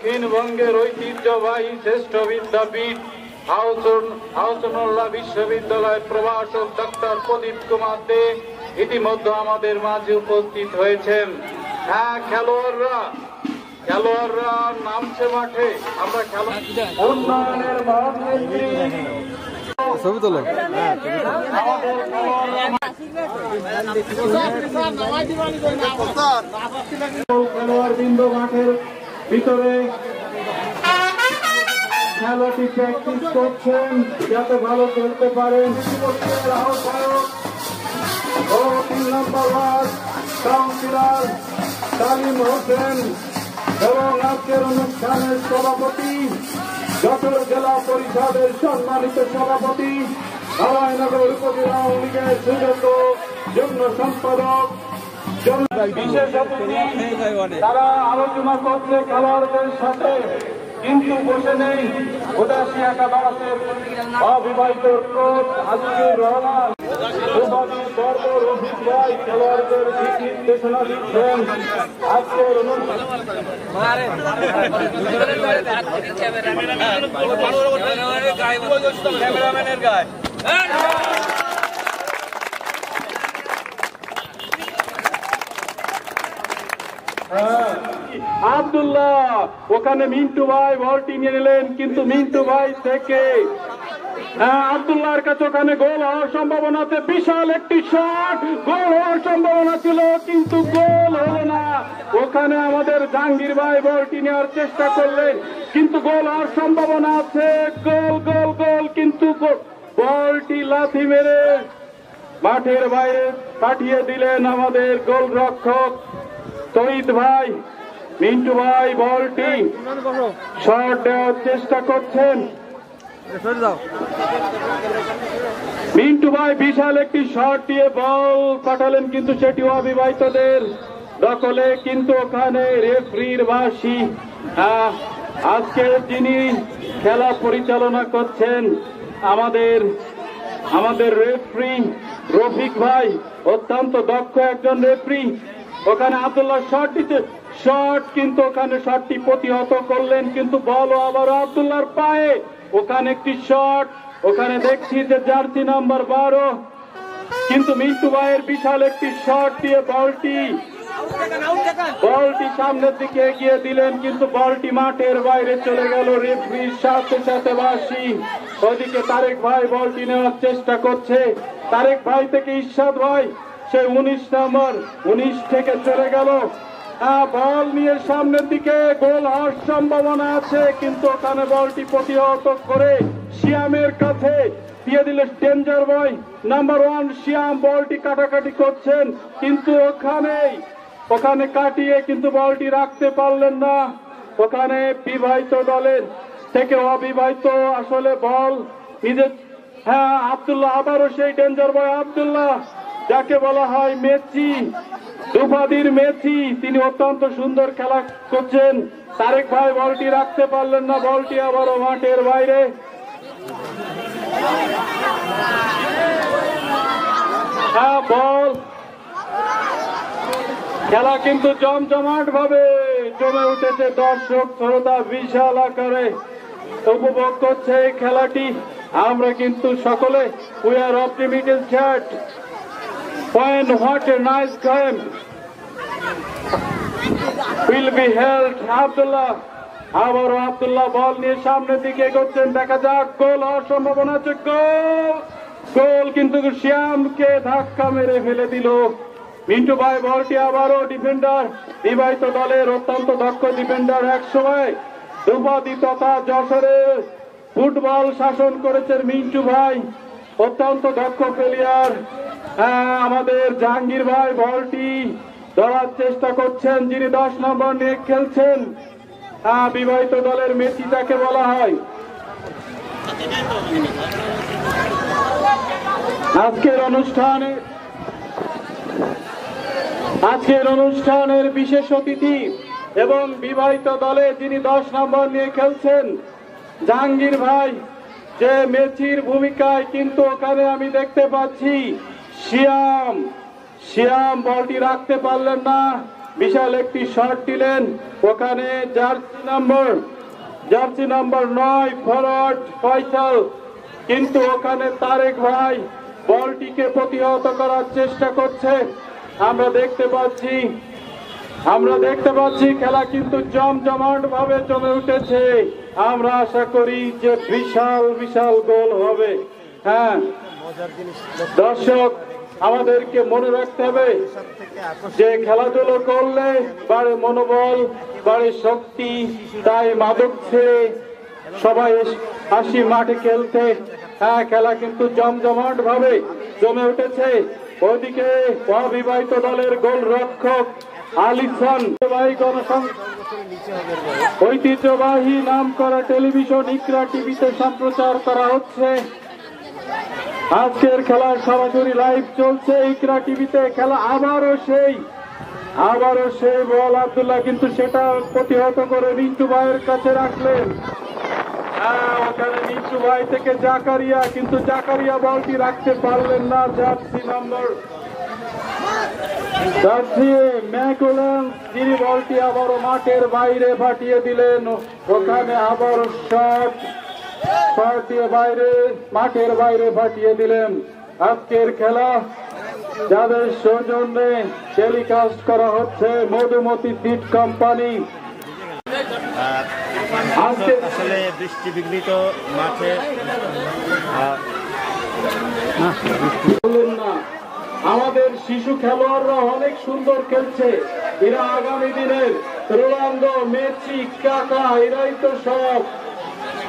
দক্ষিণবঙ্গের ঐতিহ্যবাহী শ্রেষ্ঠ বিদ্যাপীঠ হাউসুন্নাল্লাহ বিশ্ববিদ্যালয়ের প্রভাষক ডক্টর প্রদীপ কুমার দে ইতিমধ্যে আমাদের মাঝে উপস্থিত হয়েছেন। হ্যাঁ, খেলোয়াড়রা নামছে মাঠে। আমরা উন্নয়নের মহানেত্রী ছবি তোলো। খেলোয়াড়বৃন্দ মাঠের ভিতরে খেলাটি প্র্যাকটিস করছেন যাতে ভালো খেলতে পারেন। 3 নম্বর ওয়ার্ড কাউন্সিলর তালিম হোসেন এবং আজকের অনুষ্ঠানের সভাপতি যশোর জেলা পরিষদের সম্মানিত সভাপতি নারায়ণনগর উপজেলা আওয়ামী লীগের সুযোগ্য যুগ্ম সম্পাদক বিশেষ অতিথি তারা আলোচনা করছে খেলোয়াড়দের সাথে, কিন্তু বসে নেই উদাসী একাদশের অবিবাহিত কোচ আজিজুর রহমান রফিক ভাই খেলোয়াড়দের দিক নির্দেশনা দিচ্ছেন। আজকের ক্যামেরাম্যানের গায়ে আব্দুল্লাহ ওখানে মিন্টু ভাই বলটি নিয়ে নিলেন, কিন্তু মিন্টু ভাই থেকে আব্দুল্লাহর কাছে ওখানে গোল হওয়ার সম্ভাবনা আছে। বিশাল একটি শট, গোল হওয়ার সম্ভাবনা ছিল কিন্তু গোল হলো না। ওখানে আমাদের জাহাঙ্গীর ভাই বলটি নেওয়ার চেষ্টা করলেন, কিন্তু গোল হওয়ার সম্ভাবনা আছে। গোল গোল গোল, কিন্তু বলটি লাথি মেরে মাঠের বাইরে পাঠিয়ে দিলেন আমাদের গোলরক্ষক তহিদ ভাই। মিন্টু ভাই বলটি শট দেওয়ার চেষ্টা করছেন। মিন্টু ভাই বিশাল একটি শট দিয়ে বল পাঠালেন, কিন্তু সেটি অবিবাহিতদের দখলে। কিন্তু ওখানে রেফারির বাঁশি। আজকে যিনি খেলা পরিচালনা করছেন আমাদের রেফারি রফিক ভাই, অত্যন্ত দক্ষ একজন রেফারি। ওখানে আব্দুল্লাহ শট দিতে কিন্তু ওখানে শটটি প্রতিহত করলেন, কিন্তু বল আবার আব্দুল্লাহর পায়ে। ওখানে একটি শট, ওখানে দেখছি যে জার্সি নাম্বার 12, কিন্তু মিন্টু ভাইয়ের বিশাল একটি শট দিয়ে বলটি সামনের দিকে এগিয়ে দিলেন, কিন্তু বলটি মাঠের বাইরে চলে গেল। রেফারির সাথে সাথে বাঁশি। ওদিকে তারেক ভাই বলটি নেওয়ার চেষ্টা করছে। তারেক ভাই থেকে ইরশাদ ভাই, সে 19 নম্বর 19 থেকে চলে গেল। বল নিয়ে সামনের দিকে গোল হওয়ার সম্ভাবনা আছে, কিন্তু ওখানে বলটি প্রতিহত করে শিয়ামের কাছে দিয়ে দিলে ডেঞ্জার বয় নাম্বার 1 শিয়াম বলটি কাটাকাটি করছেন, কিন্তু ওখানে কাটিয়ে কিন্তু বলটি রাখতে পারলেন না। ওখানে বিবাহিত দলের থেকে অবিবাহিত আসলে বল নিজের আব্দুল্লাহ, আবারও সেই ডেঞ্জার বয় আব্দুল্লাহ, যাকে বলা হয় মেসি, দুপাদির মেসি। তিনি অত্যন্ত সুন্দর খেলা করছেন। তারেক ভাই বলটি রাখতে পারলেন না, বলটি আবারও মাঠের বাইরে। বল খেলা কিন্তু জমজমাট ভাবে জমে উঠেছে। দর্শক শ্রোতা বিশাল আকারে উপভোগ করছে এই খেলাটি। আমরা কিন্তু সকলে we are optimistic chat when what a nice game will be held. আবারও আব্দুল্লাহ বল নিয়ে সামনের দিকে এগোচ্ছেন, দেখা যাক গোল হওয়ার সম্ভাবনা আছে। গোল কিন্তু শ্যামকে ধাক্কা মেরে ফেলে দিল মিন্টু ভাই। বলটি আবারও ডিফেন্ডার, বিবাহিত দলের অত্যন্ত দক্ষ ডিফেন্ডার, এক সময় দুপাদি তথা যশোরের ফুটবল শাসন করেছেন মিন্টু ভাই, অত্যন্ত দক্ষ প্লেয়ার। আমাদের জাহাঙ্গীর ভাই বলটি ধরার চেষ্টা করছেন, যিনি 10 নম্বর নিয়ে খেলছেন। বিবাহিত দলের মেসি যাকে বলা হয়। আজকের অনুষ্ঠানের বিশেষ অতিথি এবং বিবাহিত দলে যিনি 10 নম্বর নিয়ে খেলছেন জাহাঙ্গীর ভাই, যে মেসির ভূমিকায়, কিন্তু ওখানে আমি দেখতে পাচ্ছি শিয়াম বলটি রাখতে পারলেন না, বিশাল একটি শট দিলেন। ওখানে জার্সি নাম্বার 9 ফরওয়ার্ড ফয়সাল, কিন্তু ওখানে তারেক ভাই বলটিকে প্রতিহত করার চেষ্টা করছে। আমরা দেখতে পাচ্ছি খেলা কিন্তু জমজমাট ভাবে জমে উঠেছে। আমরা আশা করি যে বিশাল বিশাল গোল হবে। হ্যাঁ দর্শক, আমাদেরকে মনে রাখতে হবে যে খেলাধুলো করলে বাড়ে মনোবল, বাড়ে শক্তি। তাই মাদক ছেড়ে সবাই আসি মাঠে খেলতে। হ্যাঁ খেলা কিন্তু জমজমাট ভাবে জমে উঠেছে। ওইদিকে অবিবাহিত দলের গোলরক্ষক আলিসান ঐতিহ্যবাহী নাম করা টেলিভিশন ইকরা টিভিতে সম্প্রচার করা হচ্ছে। আজকের খেলার সরাসরি লাইভ চলছে ইকরা টিভিতে। খেলা আবারও সেই বল আব্দুল্লাহ, কিন্তু সেটা প্রতিহত করে রিন্টু ভাইয়ের কাছে রাখলেন। ওখানে রিন্টু ভাই থেকে জাকারিয়া, কিন্তু জাকারিয়া বলটি রাখতে পারলেন না। জার্সি ম্যাকুলান যিনি বলটি আবারও মাঠের বাইরে পাঠিয়ে দিলেন। ওখানে আবারও শট দিয়ে মাঠের বাইরে পাঠিয়ে দিলেন। আজকের খেলা যাদের সৌজন্যে টেলিকাস্ট করা হচ্ছে মধুমতি সিড কোম্পানি। আসলে বৃষ্টি বিঘ্নিত মাঠে আমাদের শিশু খেলোয়াড়রা অনেক সুন্দর খেলছে। এরা আগামী দিনের রোনাল্ডো, মেসি, কাকা, এরাই তো সব।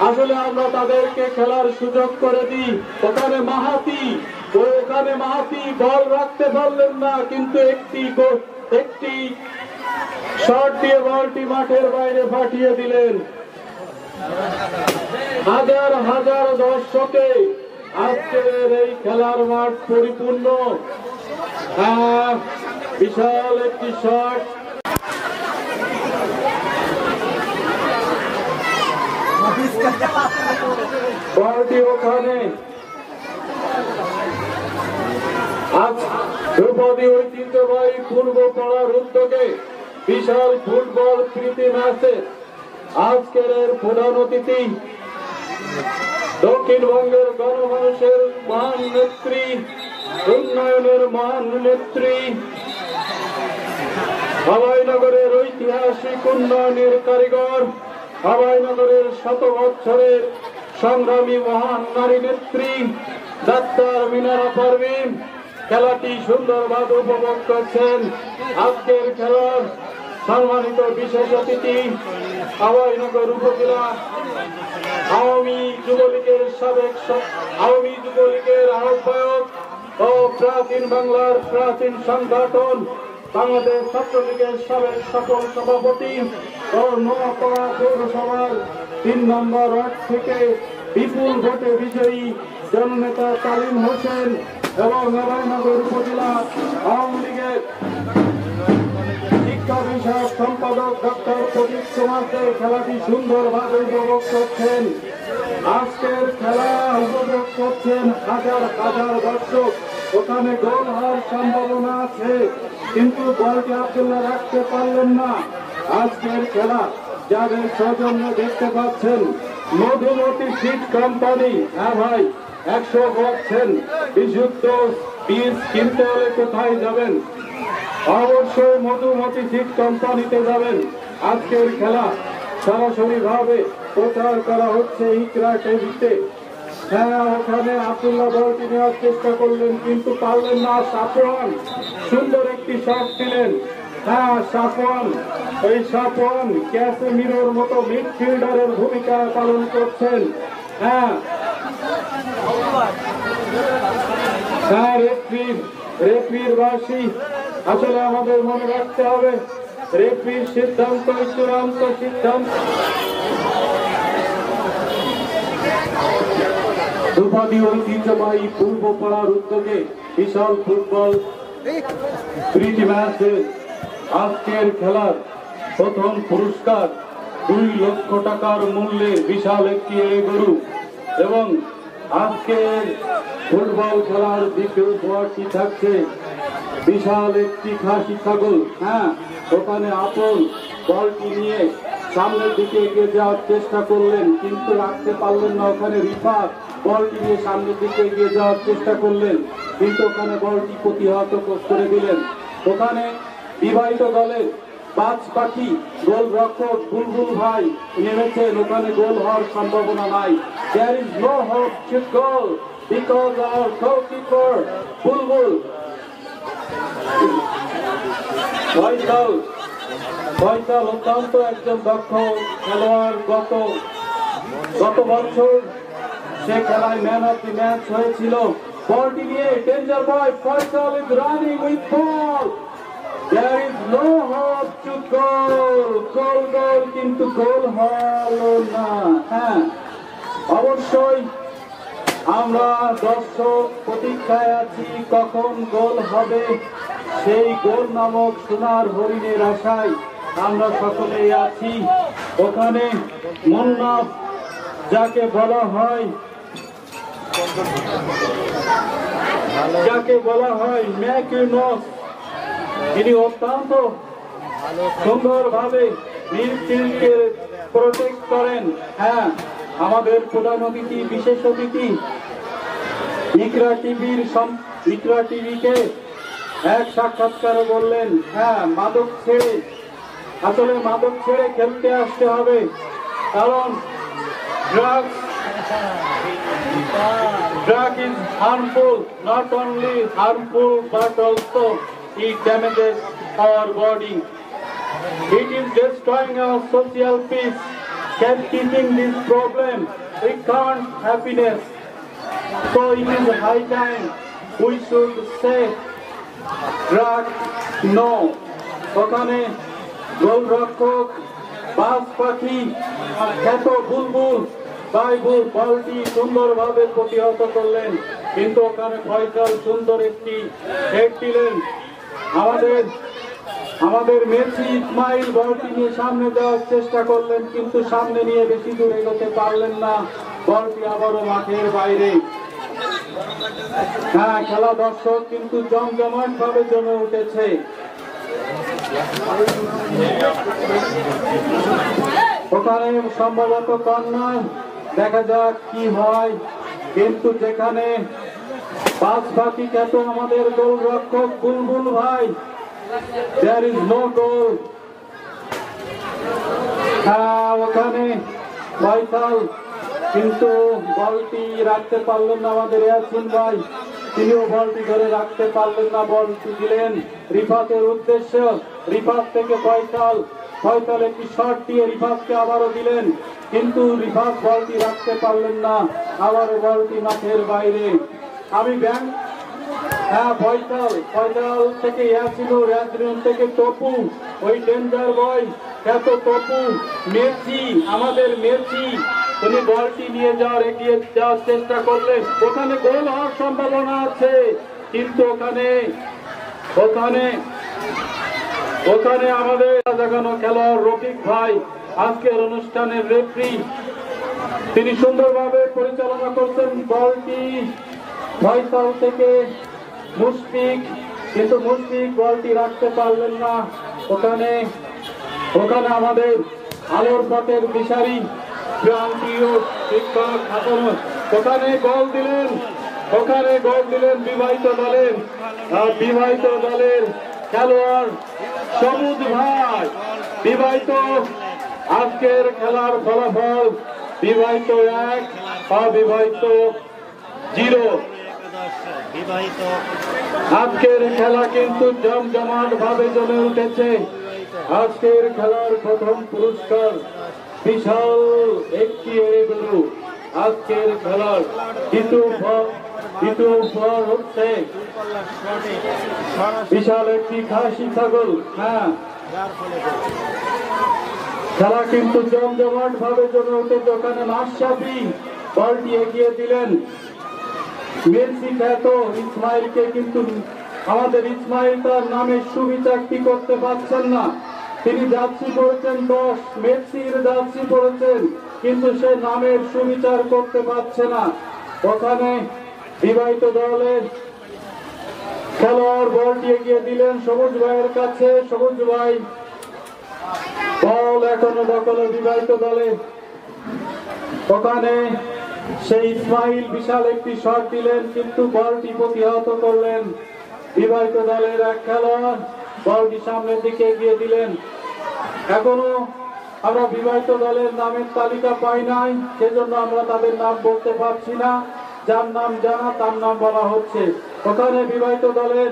আসলে আমরা তাদেরকে খেলার সুযোগ করে দিই। ওখানে মাহাতি বল রাখতে পারলেন না, কিন্তু একটি শট দিয়ে বলটি মাঠের বাইরে পাঠিয়ে দিলেন। হাজার হাজার দর্শকে আজকের এই খেলার মাঠ পরিপূর্ণ। বিশাল একটি শট, বলটি ওখানে ধ্রুপদী ঐতিহ্যবাহী পূর্ব পাড়ার উদ্যোগে বিশাল ফুটবল প্রীতি ম্যাচে আজকের প্রধান অতিথি দক্ষিণবঙ্গের গণমানুষের মহান নেত্রী, উন্নয়নের মহান নেত্রী, হাওয়াইনগরের ঐতিহাসিক উন্নয়নের কারিগর, হাওয়াইনগরের 100 বছরের সংগ্রামী মহান নারী নেত্রী ডাক্তার মিনারা পারভিন খেলাটি সুন্দরভাবে উপভোগ করছেন। আজকের খেলার সম্মানিত বিশেষ অতিথি হাওয়াইনগর উপজেলা আওয়ামী যুবলীগের আহ্বায়ক ও প্রাচীন বাংলার প্রাচীন সংগঠন বাংলাদেশ ছাত্রলীগের সাবেক সকল সভাপতি ও নোয়াপাড়া পৌরসভার 3 নম্বর ওয়ার্ড থেকে বিপুল ভোটে বিজয়ী জননেতা তালিম হোসেন এবং হাওয়াইনগর উপজেলা আওয়ামী লীগের শিক্ষা বিষয়ক সম্পাদক ডক্টর প্রদীপ কুমার দে খেলাটি সুন্দরভাবে উপভোগ করছেন। আজকের খেলা উপভোগ করছেন হাজার হাজার দর্শক। ওখানে গোল হওয়ার সম্ভাবনা আছে, কিন্তু বলটি আব্দুল্লাহ রাখতে পারলেন না। আজকের খেলা যাদের সৌজন্য দেখতে পাচ্ছেন মধুমতি সিড কোম্পানি। হ্যাঁ ভাই, 100 বলছেন বিশুদ্ধ বীজ কিনতে হলে কোথায় যাবেন? অবশ্যই মধুমতি সিড কোম্পানিতে যাবেন। আজকের খেলা সরাসরি ভাবে প্রচার করা হচ্ছে ইকরা টিভিতে। হ্যাঁ, ওখানে আব্দুল্লাহ বলটি নেওয়ার চেষ্টা করলেন, কিন্তু পারলেন না। সাফওয়ান সুন্দর একটি শট দিলেন। হ্যাঁ, সাফওয়ান ক্যাসেমিরোর মতো মিডফিল্ডারের ভূমিকা পালন করছেন। হ্যাঁ, রেফরির বাসী আসলে আমাদের মনে রাখতে হবে, রেফরির সিদ্ধান্ত চূড়ান্ত সিদ্ধান্ত। ধ্রুপদী ঐতিহ্যবাহী পূর্ব পাড়ার উদ্যোগে বিশাল ফুটবল প্রীতি ম্যাচে আজকের খেলার প্রথম পুরস্কার 2 লক্ষ টাকার মূল্যে বিশাল একটি গরু এবং আজকের ফুটবল খেলার দ্বিতীয় উপহারটি থাকছে বিশাল একটি খাসি ছাগল। হ্যাঁ, ওখানে আপন বলটি নিয়ে সামনের দিকে এগিয়ে যাওয়ার চেষ্টা করলেন, কিন্তু রাখতে পারলেন না। ওখানে রিফাত বলটি নিয়ে সামনের দিকে এগিয়ে যাওয়ার চেষ্টা করলেন, কিন্তু ওখানে বলটি প্রতিহত করে দিলেন। ওখানে বিবাহিত দলের বাজ পাখি গোলরক্ষক বুলবুল ভাই নেমেছেন, ওখানে গোল হওয়ার সম্ভাবনা নাই। There is no hope to goal because our goalkeeper বুলবুল ফয়সাল অত্যন্ত একজন দক্ষ খেলোয়াড়। গত বছর সে খেলায় ম্যান অফ দি ম্যাচ হয়েছিল। বলটি নিয়ে danger boy Faisal is running with ball. There is no hope to goal, কিন্তু গোল হলো না। হ্যাঁ, অবশ্যই আমরা দর্শক প্রতীক্ষায় আছি কখন গোল হবে। সেই গোল নামক সোনার হরিণের আশায় আমরা সকলেই আছি। ওখানে মুন্নাফ যাকে বলা হয় ম্যাকিউনস, তিনি অত্যন্ত সুন্দরভাবে মিডফিল্ডকে প্রোটেক্ট করেন। হ্যাঁ, আমাদের প্রধান অতিথি, বিশেষ অতিথি ইকরা টিভিকে এক সাক্ষাৎকারে বললেন, হ্যাঁ মাদক ছেড়ে খেলতে আসতে হবে, কারণ drug is harmful, not only harmful but also it damages our body. It is destroying our social peace, keeping this problem, we can't happiness. So it is high time we should say drug no. ওখানে গোলরক্ষক বাজ পাখি খ্যাত বুলবুল বলটি সুন্দরভাবে প্রতিহত করলেন, কিন্তু ওখানে ফয়সাল সুন্দর একটি হেড দিলেন। আমাদের মেসি ইসমাইল বলটি নিয়ে সামনে যাওয়ার চেষ্টা করলেন, কিন্তু সামনে নিয়ে বেশি দূর এগোতে পারলেন না। বলটি আবারও মাঠের বাইরে। হ্যাঁ, খেলা দর্শক কিন্তু জমজমাট ভাবে জমে উঠেছে। ওখানে সম্ভবত কর্নার, দেখা যাক কি হয়। কিন্তু যেখানে পাঁচ বাকি খ্যাত আমাদের গোলরক্ষক বুলবুল ভাই, there is no goal। হ্যাঁ, ওখানে ফয়সাল কিন্তু বলটি রাখতে পারলেন না। আমাদের ইয়াসিন ভাই, তিনিও বলটি ধরে রাখতে পারলেন না। বলটি দিলেন রিফাতের উদ্দেশ্য, রিফাত থেকে ফয়সাল একটি শট দিয়ে রিফাতকে আবারও দিলেন, কিন্তু রিফাত বলটি রাখতে পারলেন না। আবারও বলটি মাঠের বাইরে। হ্যাঁ, ফয়সাল থেকে ইয়াসিন থেকে টপু, ওই ডেঞ্জার বয় খ্যাত টপু, মেসি, আমাদের মেসি, উনি বলটি নিয়ে এগিয়ে যাওয়ার চেষ্টা করলেন। ওখানে গোল হওয়ার সম্ভাবনা আছে, কিন্তু ওখানে আমাদের জাগানো খেলোয়াড় রফিক ভাই, আজকের অনুষ্ঠানের রেফারি, তিনি সুন্দরভাবে পরিচালনা করছেন। বলটি ফয়সাল থেকে মুশফিক, কিন্তু মুশফিক বলটি রাখতে পারলেন না। ওখানে আমাদের আলোর পথের দিশারি প্রান্তীয় শিক্ষক হাসানুল, ওখানে গোল দিলেন বিবাহিত দলের খেলোয়াড় সবুজ ভাই। আজকের খেলার ফলাফল বিবাহিত 1, অবিবাহিত 0। আজকের খেলা কিন্তু জমজমাট ভাবে জমে উঠেছে। আজকের খেলার প্রথম পুরস্কার বিশাল একটি গরু। আজকের খেলার দ্বিতীয় উপহার হচ্ছে বিশাল একটি খাসি ছাগল। হ্যাঁ, খেলা কিন্তু জমজমাট ভাবে জমে উঠেছে। ওখানে মাশরাফি বলটি এগিয়ে দিলেন মেসি খ্যাত ইসমাইলকে, কিন্তু আমাদের ইসমাইল তার নামের সুবিচারটি করতে পারছেন না। তিনি জার্সি পড়েছেন 10, মেসির জার্সি পড়েছেন, কিন্তু সে নামের সুবিচার করতে পারছে না। ওখানে বিবাহিত দলের খেলোয়াড় বলটি এগিয়ে দিলেন সবুজ ভাইয়ের কাছে। সবুজ ভাই বল এখনো দখলে বিবাহিত দলে। ওখানে সেই ইসমাইল বিশাল একটি শট দিলেন, কিন্তু বলটি প্রতিহত করলেন বিবাহিত দলের এক খেলোয়াড়। বলটি সামনের দিকে এগিয়ে দিলেন। এখনো আমরা বিবাহিত দলের নামের তালিকা পাই নাই, সেজন্য আমরা তাদের নাম বলতে পারছি না। যার নাম জানা তার নাম বলা হচ্ছে। ওখানে বিবাহিত দলের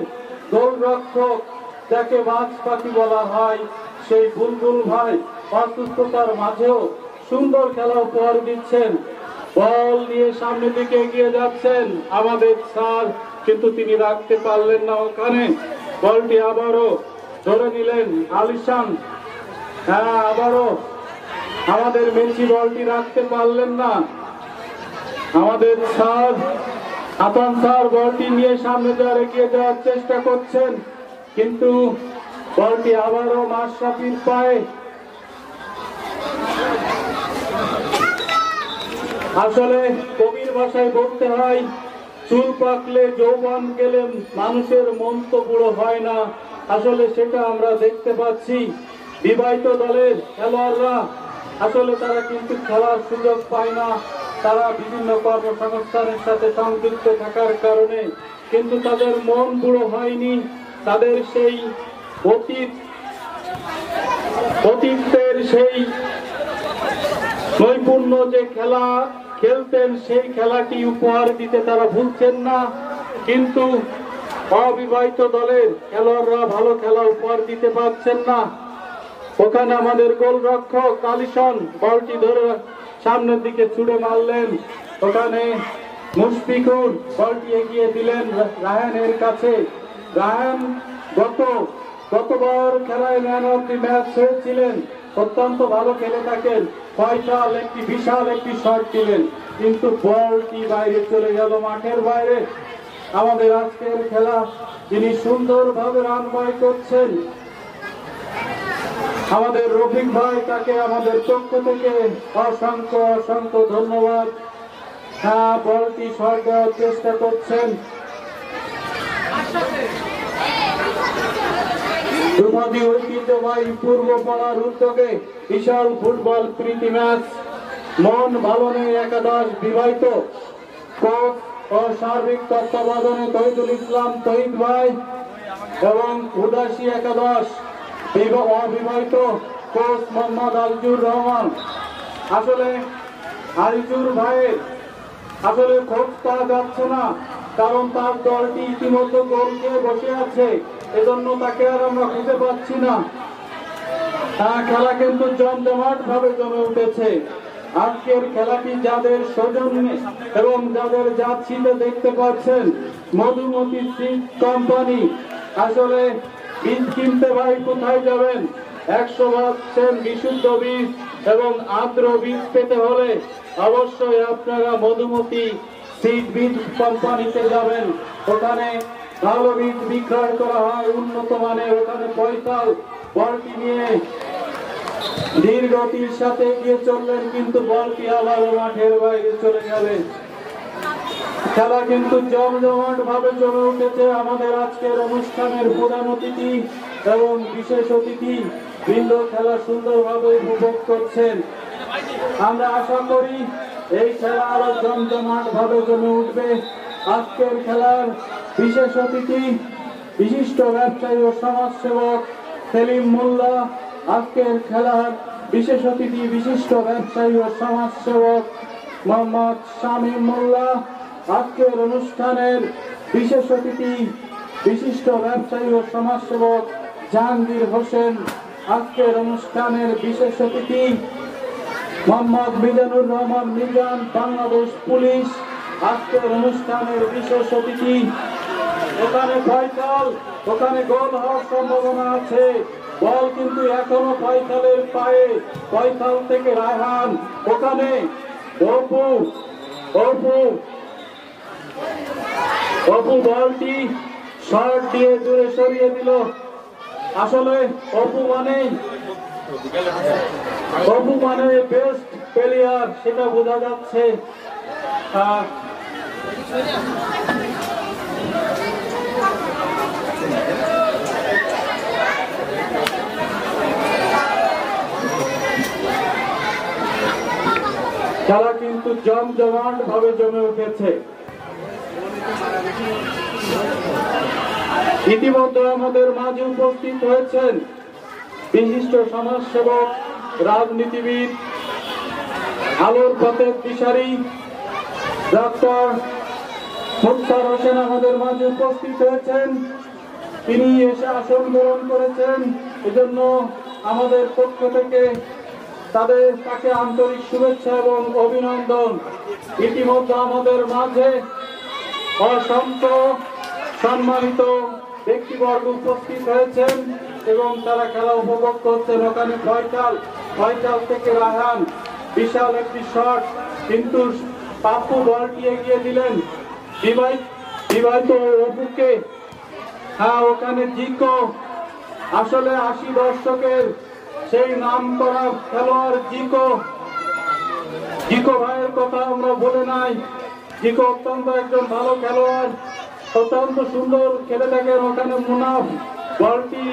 গোলরক্ষক, যাকে মাছ পাখি বলা হয়, সেই বুলবুল ভাই অসুস্থতার মাঝেও সুন্দর খেলা উপহার দিচ্ছেন। বল নিয়ে সামনের দিকে এগিয়ে যাচ্ছেন আমাদের স্যার, কিন্তু তিনি রাখতে পারলেন না। ওখানে বলটি আবারও ধরে নিলেন আলিশান। হ্যাঁ, আবারও আমাদের মেসি বলটি রাখতে পারলেন না। আমাদের স্যার আতান স্যার বলটি নিয়ে সামনে যাওয়ার এগিয়ে যাওয়ার চেষ্টা করছেন, কিন্তু বলটি আবারও মাশরাফির পায়ে। আসলে কবির ভাষায় বলতে হয়, চুল পাকলে যৌবন গেলে মানুষের মন তো বুড়ো হয় না। আসলে সেটা আমরা দেখতে পাচ্ছি। বিবাহিত দলের খেলোয়াড়রা আসলে তারা কিন্তু খেলার সুযোগ পায় না। তারা বিভিন্ন কর্মসংস্থানের সাথে সংযুক্ত থাকার কারণে কিন্তু তাদের মন বুড়ো হয়নি। তাদের সেই অতীতের সেই নৈপুণ্য যে খেলা খেলতেন, সেই খেলাটি উপহার দিতে তারা ভুলছেন না। কিন্তু অবিবাহিত দলের খেলোয়াড়রা ভালো খেলা উপহার দিতে পারছেন না। ওখানে আমাদের গোলরক্ষক কালিশন বলটি ধরে সামনের দিকে ছুড়ে মারলেন। ওখানে মুশফিকুর বলটি এগিয়ে দিলেন রায়হানের কাছে। রায়হান গতবার খেলায় ম্যান অফ দি ম্যাচ হয়েছিলেন, অত্যন্ত ভালো খেলে থাকেন। ফয়সাল একটি বিশাল একটি শট দিলেন, কিন্তু বলটি বাইরে চলে গেল, মাঠের বাইরে। আমাদের আজকের খেলা যিনি সুন্দরভাবে রান বয় করছেন আমাদের রফিক ভাই, তাকে আমাদের পক্ষ থেকে অসংখ্য অসংখ্য ধন্যবাদ। হ্যাঁ, বলটি শট দেওয়ার চেষ্টা করছেন। দুমাদি ঐতিহ্যবাহী পূর্বপাড়ার উদ্যোগে বিশাল ফুটবল প্রীতি ম্যাচ। মন ভালো নেই একাদশ বিবাহিত কোচ ও সার্বিক তত্ত্বাবধানে তহিদুল ইসলাম তহিদ ভাই এবং উদাসী একাদশ অবিবাহিত কোচ মোহাম্মদ আলিজুর রহমান। আসলে আলিজুর ভাইয়ের আসলে খোঁজ পাওয়া যাচ্ছে না, কারণ তার দলটি ইতিমধ্যে গোল খেয়ে বসে আছে, এজন্য তাকে আর আমরা খুঁজে পাচ্ছি না। খেলা কিন্তু জমজমাট ভাবে জমে উঠেছে। আজকের খেলাটি যাদের সৌজন্যে এবং যাদের যাচ্ছিতে দেখতে পাচ্ছেন মধুমতি সিড কোম্পানি। আসলে বীজ কিনতে ভাই কোথায় যাবেন? 100% বিশুদ্ধ বীজ এবং আর্দ্র বীজ পেতে হলে অবশ্যই আপনারা মধুমতি সিড বীজ কোম্পানিতে যাবেন। ওখানে ভালো বীজ বিক্রয় করা হয় উন্নত মানের। ওখানে ফয়সাল বলটি নিয়ে ধীর গতির সাথে এগিয়ে চললেন, কিন্তু বলটি আবার মাঠের বাইরে চলে যাবে। খেলা কিন্তু জমজমাট ভাবে জমে উঠেছে। আমাদের আজকের অনুষ্ঠানের প্রধান অতিথি এবং বিশেষ অতিথি বৃন্দ খেলা সুন্দরভাবে উপভোগ করছেন। আমরা আশা করি এই খেলা আরো জমজমাট ভাবে জমে উঠবে। আজকের খেলার বিশেষ অতিথি বিশিষ্ট ব্যবসায়ী ও সমাজসেবক সেলিম মোল্লা। আজকের খেলার বিশেষ অতিথি বিশিষ্ট ব্যবসায়ী ও সমাজসেবক মোহাম্মদ শামীম মোল্লা। আজকের অনুষ্ঠানের বিশেষ অতিথি বিশিষ্ট ব্যবসায়ী ও সমাজসেবক জাহাঙ্গীর হোসেন। আজকের অনুষ্ঠানের বিশেষ অতিথি মোহাম্মদ মিজানুর রহমান মিজান, বাংলাদেশ পুলিশ। আজকের অনুষ্ঠানের বিশেষ অতিথি ওখানে ফয়সাল, ওখানে গোল হওয়ার সম্ভাবনা আছে। বল কিন্তু এখনো ফয়সালের পায়ে। ফয়সাল থেকে রায়হান, ওখানে অপু বলটি শর্ট দিয়ে দূরে সরিয়ে দিল। আসলে অপু মানে বেস্ট প্লেয়ার, সেটা বোঝা যাচ্ছে। খেলা কিন্তু জমজমাট ভাবে জমে উঠেছে। ইতিমধ্যে আমাদের মাঝে উপস্থিত হয়েছেন বিশিষ্ট সমাজসেবক, রাজনীতিবিদ, আলোর পথের দিশারি ডক্টর মুক্তার হোসেন আমাদের মাঝে উপস্থিত হয়েছেন। তিনি এসে আসন গ্রহণ করেছেন, এজন্য আমাদের পক্ষ থেকে তাকে আন্তরিক শুভেচ্ছা এবং অভিনন্দন। ইতিমধ্যে আমাদের মাঝে অসংখ্য সম্মানিত ব্যক্তিবর্গ উপস্থিত হয়েছেন এবং তারা খেলা উপভোগ করছেন। ওখানে ফয়সাল থেকে রায়হান বিশাল একটি শট, কিন্তু পাপ্পু বলটি এগিয়ে দিলেন বিবাহিত অপুকে। হ্যাঁ, ওখানে জিকো, আসলে 80 দশকের সেই নাম করা খেলোয়াড় জিকো ভাইয়ের কথা আমরা বলে নাই। জিকো অত্যন্ত একজন ভালো খেলোয়াড়, অত্যন্ত সুন্দর খেলে থাকেন। ওখানে মুনাফ বলটি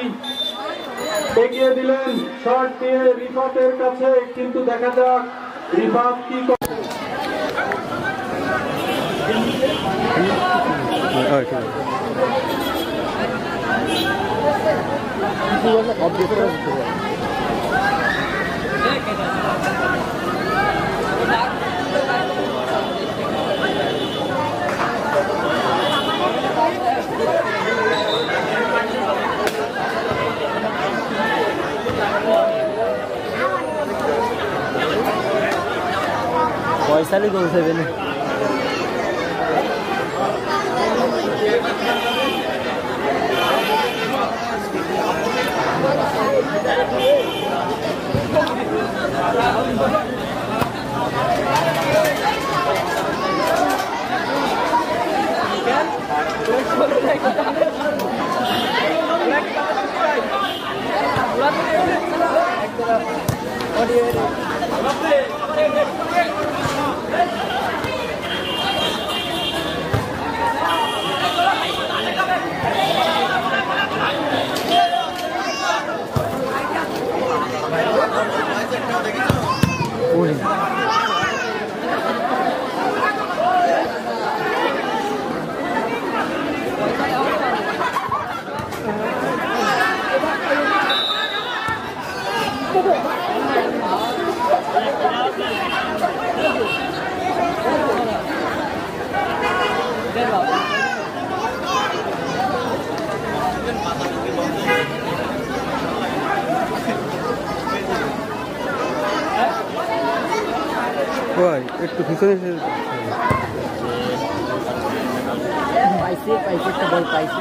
এগিয়ে দিলেন শট দিয়ে রিফাতের কাছে, কিন্তু দেখা যাক রিফাত কি করে। পয়সালি গোল সেভেন একটু পিছনে পাইছে একটা বল পাইছে।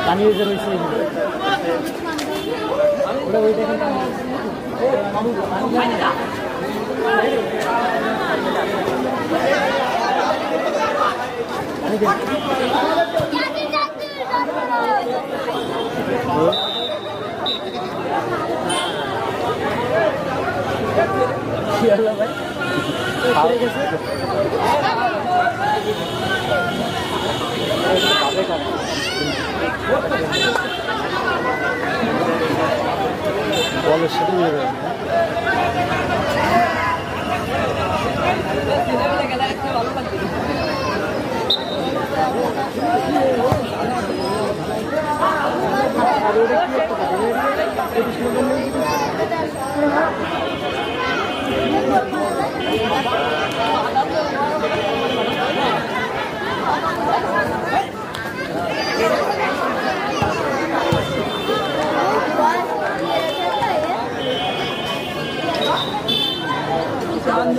পানি রয়েছে ওটা ওই দেখেন বলের সাথে Right.